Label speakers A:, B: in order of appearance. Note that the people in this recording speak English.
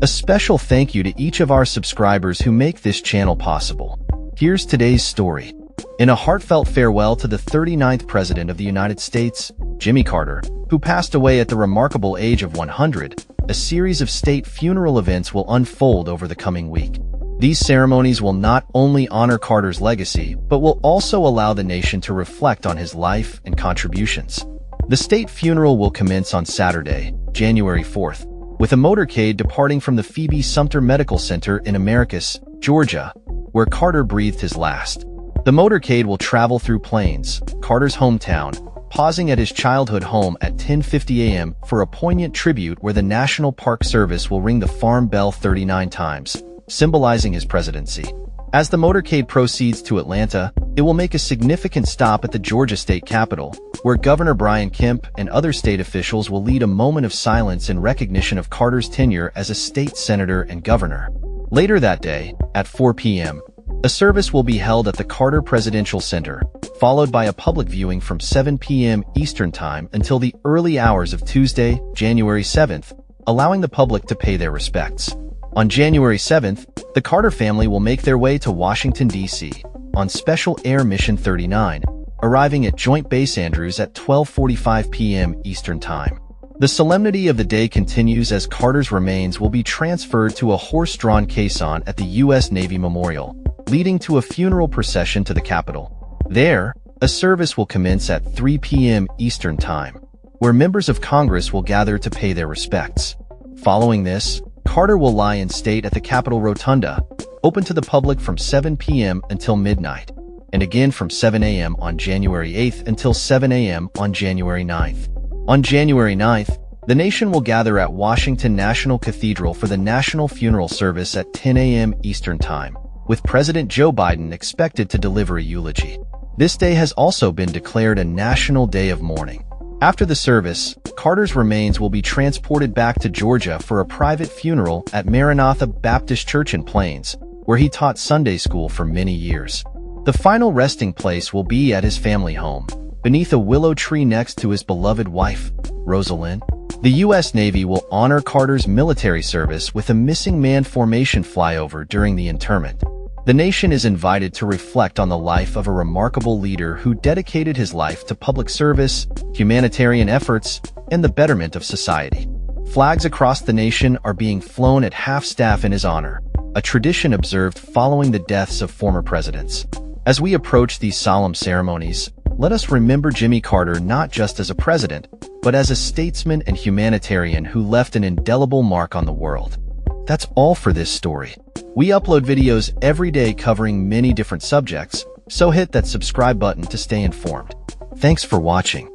A: A special thank you to each of our subscribers who make this channel possible. Here's today's story. In a heartfelt farewell to the 39th President of the United States, Jimmy Carter, who passed away at the remarkable age of 100, a series of state funeral events will unfold over the coming week. These ceremonies will not only honor Carter's legacy, but will also allow the nation to reflect on his life and contributions. The state funeral will commence on Saturday, January 4th, with a motorcade departing from the Phoebe Sumter Medical Center in Americus, Georgia, where Carter breathed his last. The motorcade will travel through Plains, Carter's hometown, pausing at his childhood home at 10:50 a.m. for a poignant tribute where the National Park Service will ring the farm bell 39 times, symbolizing his presidency. As the motorcade proceeds to Atlanta, it will make a significant stop at the Georgia state capitol, where Governor Brian Kemp and other state officials will lead a moment of silence in recognition of Carter's tenure as a state senator and governor. Later that day, at 4 p.m., a service will be held at the Carter Presidential Center, followed by a public viewing from 7 p.m. Eastern Time until the early hours of Tuesday, January 7th, allowing the public to pay their respects. On January 7th, the Carter family will make their way to Washington, D.C., on Special Air Mission 39, arriving at Joint Base Andrews at 12:45 p.m. Eastern Time. The solemnity of the day continues as Carter's remains will be transferred to a horse-drawn caisson at the U.S. Navy Memorial, leading to a funeral procession to the Capitol. There, a service will commence at 3 p.m. Eastern Time, where members of Congress will gather to pay their respects. Following this, Carter will lie in state at the Capitol Rotunda, open to the public from 7 p.m. until midnight, and again from 7 a.m. on January 8th until 7 a.m. on January 9th. On January 9th, the nation will gather at Washington National Cathedral for the National Funeral Service at 10 a.m. Eastern Time, with President Joe Biden expected to deliver a eulogy. This day has also been declared a National Day of Mourning. After the service, Carter's remains will be transported back to Georgia for a private funeral at Maranatha Baptist Church in Plains, where he taught Sunday school for many years. The final resting place will be at his family home, beneath a willow tree next to his beloved wife, Rosalind. The U.S. Navy will honor Carter's military service with a missing man formation flyover during the interment. The nation is invited to reflect on the life of a remarkable leader who dedicated his life to public service, humanitarian efforts, and the betterment of society. Flags across the nation are being flown at half-staff in his honor, a tradition observed following the deaths of former presidents. As we approach these solemn ceremonies, let us remember Jimmy Carter not just as a president, but as a statesman and humanitarian who left an indelible mark on the world. That's all for this story. We upload videos every day covering many different subjects, so hit that subscribe button to stay informed. Thanks for watching.